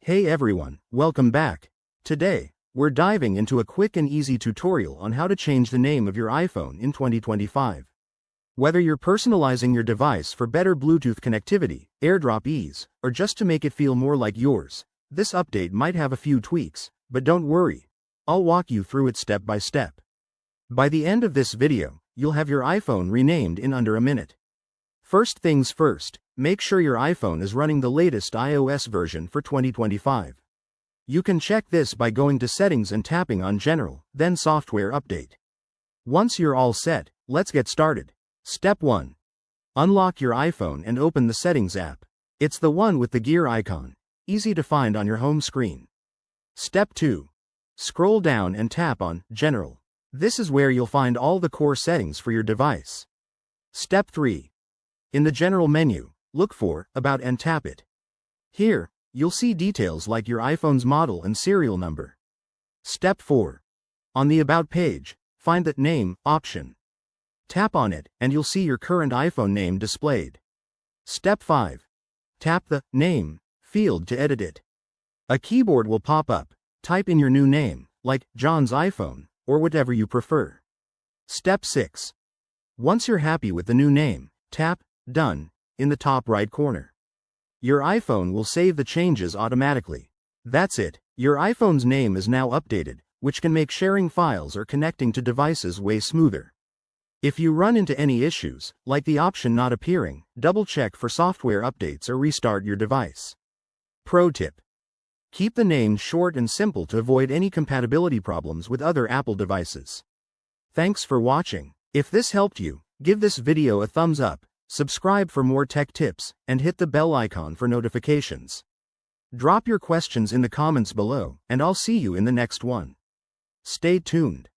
Hey everyone, welcome back. Today, we're diving into a quick and easy tutorial on how to change the name of your iPhone in 2025. Whether you're personalizing your device for better Bluetooth connectivity, AirDrop ease, or just to make it feel more like yours, this update might have a few tweaks, but don't worry. I'll walk you through it step by step. By the end of this video, you'll have your iPhone renamed in under a minute. First things first, make sure your iPhone is running the latest iOS version for 2025. You can check this by going to Settings and tapping on General, then Software Update. Once you're all set, let's get started. Step 1. Unlock your iPhone and open the Settings app. It's the one with the gear icon, easy to find on your home screen. Step 2. Scroll down and tap on General. This is where you'll find all the core settings for your device. Step 3. In the General menu, look for About and tap it. Here, you'll see details like your iPhone's model and serial number. Step 4. On the About page, find the Name option. Tap on it, and you'll see your current iPhone name displayed. Step 5. Tap the Name field to edit it. A keyboard will pop up. Type in your new name, like John's iPhone, or whatever you prefer. Step 6. Once you're happy with the new name, tap Done in the top right corner. Your iPhone will save the changes automatically. That's it, your iPhone's name is now updated, which can make sharing files or connecting to devices way smoother. If you run into any issues, like the option not appearing, double-check for software updates or restart your device. Pro tip: keep the name short and simple to avoid any compatibility problems with other Apple devices. Thanks for watching. If this helped you, give this video a thumbs up, subscribe for more tech tips, and hit the bell icon for notifications. Drop your questions in the comments below, and I'll see you in the next one. Stay tuned.